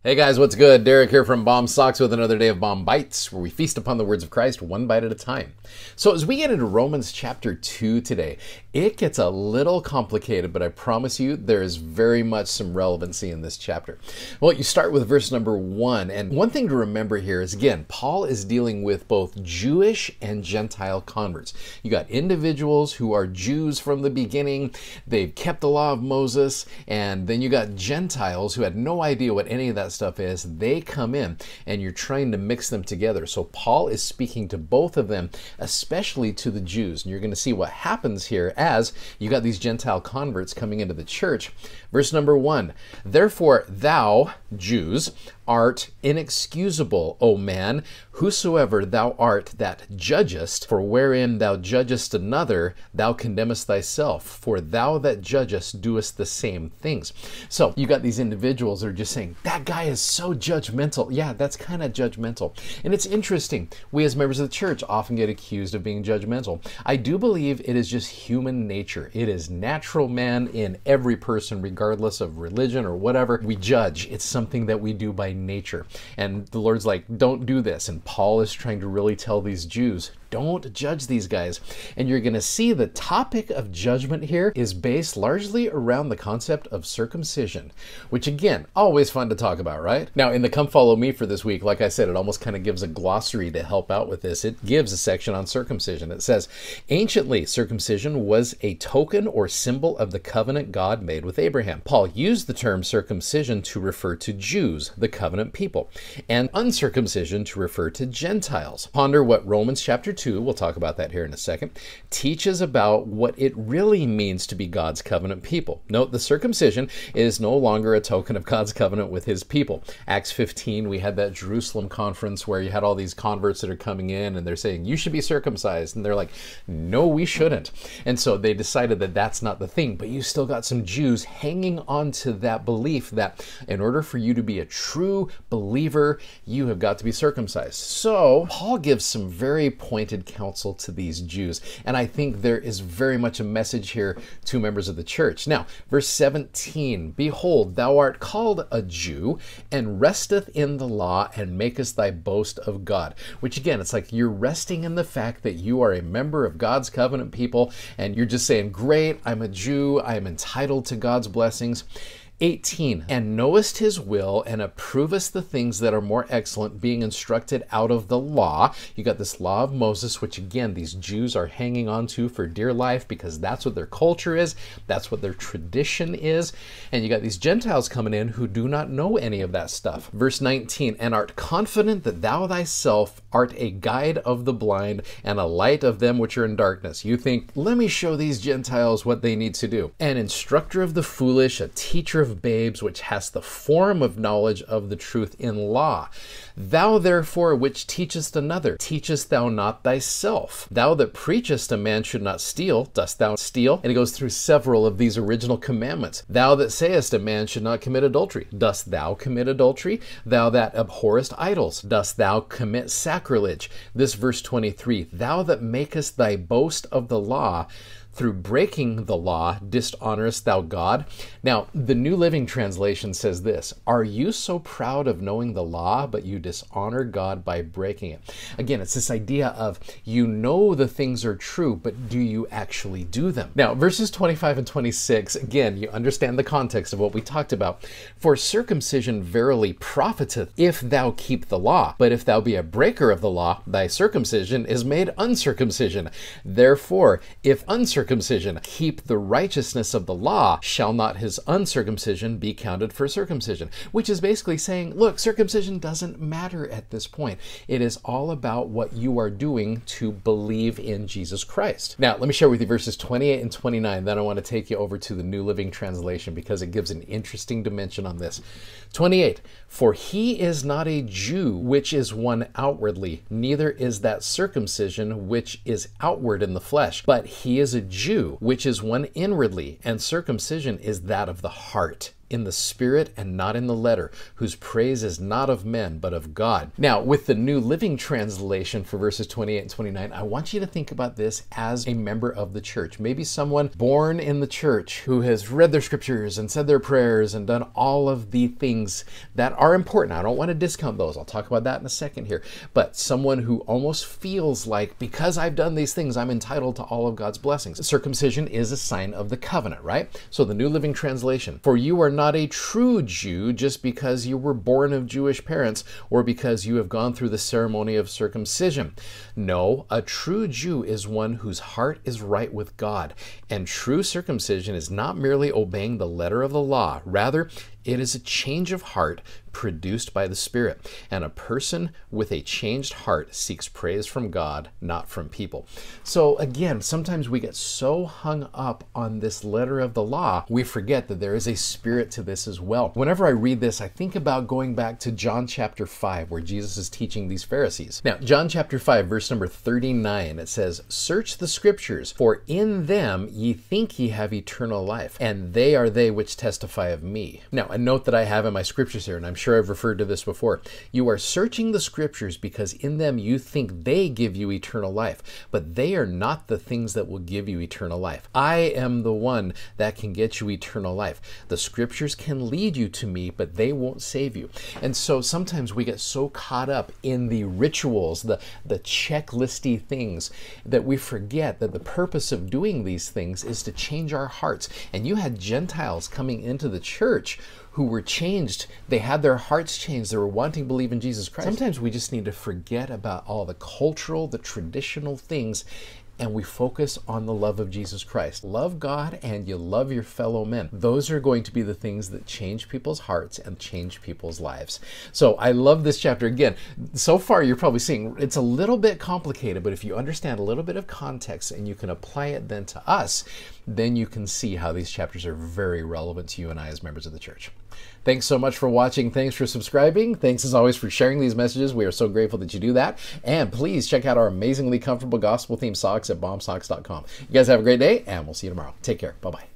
Hey guys, what's good? Derek here from Bomb Socks with another day of Bomb Bites, where we feast upon the words of Christ one bite at a time. So as we get into Romans chapter 2 today, it gets a little complicated, but I promise you there is very much some relevancy in this chapter. Well, you start with verse number 1, and one thing to remember here is, again, Paul is dealing with both Jewish and Gentile converts. You got individuals who are Jews from the beginning, they've kept the law of Moses, and then you got Gentiles who had no idea what any of that stuff is. They come in and you're trying to mix them together. So Paul is speaking to both of them, especially to the Jews. And you're going to see what happens here as you got these Gentile converts coming into the church. Verse number 1, therefore thou, Jews, art inexcusable, O man, whosoever thou art that judgest, for wherein thou judgest another, thou condemnest thyself, for thou that judgest doest the same things. So you got these individuals that are just saying, that guy is so judgmental. Yeah, that's kind of judgmental. And it's interesting. We as members of the church often get accused of being judgmental. I do believe it is just human nature. It is natural, man, in every person, regardless of religion or whatever. We judge. It's something that we do by nature. And the Lord's like, don't do this. And Paul is trying to really tell these Jews, don't judge these guys. And you're going to see the topic of judgment here is based largely around the concept of circumcision, which again, always fun to talk about, right? Now, in the Come Follow Me for this week, like I said, it almost kind of gives a glossary to help out with this. It gives a section on circumcision. It says, anciently, circumcision was a token or symbol of the covenant God made with Abraham. Paul used the term circumcision to refer to Jews, the covenant people, and uncircumcision to refer to Gentiles. Ponder what Romans chapter 2, we'll talk about that here in a second, teaches about what it really means to be God's covenant people. Note, the circumcision is no longer a token of God's covenant with his people. Acts 15, we had that Jerusalem conference where you had all these converts that are coming in and they're saying, you should be circumcised. And they're like, no, we shouldn't. And so they decided that that's not the thing, but you still got some Jews hanging on to that belief that in order for you to be a true believer, you have got to be circumcised. So Paul gives some very pointed counsel to these Jews. And I think there is very much a message here to members of the church. Now, verse 17, behold, thou art called a Jew and resteth in the law and makest thy boast of God. Which again, it's like you're resting in the fact that you are a member of God's covenant people and you're just saying, great, I'm a Jew, I am entitled to God's blessings. 18, and knowest his will and approvest the things that are more excellent, being instructed out of the law. You got this law of Moses, which again, these Jews are hanging on to for dear life because that's what their culture is. That's what their tradition is. And you got these Gentiles coming in who do not know any of that stuff. Verse 19, and art confident that thou thyself art a guide of the blind and a light of them which are in darkness. You think, let me show these Gentiles what they need to do. An instructor of the foolish, a teacher of babes, which hast the form of knowledge of the truth in law. Thou therefore which teachest another, teachest thou not thyself? Thou that preachest a man should not steal, dost thou steal? And it goes through several of these original commandments. Thou that sayest a man should not commit adultery, dost thou commit adultery? Thou that abhorrest idols, dost thou commit sacrilege? This verse 23, thou that makest thy boast of the law, through breaking the law, dishonorest thou God? Now, the New Living Translation says this, are you so proud of knowing the law, but you dishonor God by breaking it? Again, it's this idea of you know the things are true, but do you actually do them? Now, verses 25 and 26, again, you understand the context of what we talked about. For circumcision verily profiteth if thou keep the law, but if thou be a breaker of the law, thy circumcision is made uncircumcision. Therefore, if uncircumcision keep the righteousness of the law, shall not his uncircumcision be counted for circumcision? Which is basically saying, look, circumcision doesn't matter at this point. It is all about what you are doing to believe in Jesus Christ. Now, let me share with you verses 28 and 29. Then I want to take you over to the New Living Translation because it gives an interesting dimension on this. 28, for he is not a Jew, which is one outwardly, neither is that circumcision which is outward in the flesh, but he is a Jew, which is one inwardly, and circumcision is that of the heart, in the spirit and not in the letter, whose praise is not of men, but of God. Now, with the New Living Translation for verses 28 and 29, I want you to think about this as a member of the church. Maybe someone born in the church who has read their scriptures and said their prayers and done all of the things that are important. I don't want to discount those. I'll talk about that in a second here. But someone who almost feels like, because I've done these things, I'm entitled to all of God's blessings. Circumcision is a sign of the covenant, right? So the New Living Translation, for you are not a true Jew just because you were born of Jewish parents or because you have gone through the ceremony of circumcision. No, a true Jew is one whose heart is right with God. And true circumcision is not merely obeying the letter of the law. Rather, it is a change of heart produced by the Spirit. And a person with a changed heart seeks praise from God, not from people. So again, sometimes we get so hung up on this letter of the law, we forget that there is a spirit to this as well. Whenever I read this, I think about going back to John chapter 5, where Jesus is teaching these Pharisees. Now, John chapter 5, verse number 39, it says, search the scriptures, for in them ye think ye have eternal life, and they are they which testify of me. Now, a note that I have in my scriptures here, and I'm sure I've referred to this before. You are searching the scriptures because in them you think they give you eternal life, but they are not the things that will give you eternal life. I am the one that can get you eternal life. The scriptures can lead you to me, but they won't save you. And so sometimes we get so caught up in the rituals, the checklisty things, that we forget that the purpose of doing these things is to change our hearts. And you had Gentiles coming into the church who were changed. They had their hearts changed. They were wanting to believe in Jesus Christ. Sometimes we just need to forget about all the cultural, the traditional things, and we focus on the love of Jesus Christ. Love God and you love your fellow men. Those are going to be the things that change people's hearts and change people's lives. So I love this chapter. Again, so far you're probably seeing it's a little bit complicated, but if you understand a little bit of context and you can apply it then to us, then you can see how these chapters are very relevant to you and I as members of the church. Thanks so much for watching. Thanks for subscribing. Thanks as always for sharing these messages. We are so grateful that you do that. And please check out our amazingly comfortable gospel themed socks at bombsocks.com. You guys have a great day and we'll see you tomorrow. Take care. Bye-bye.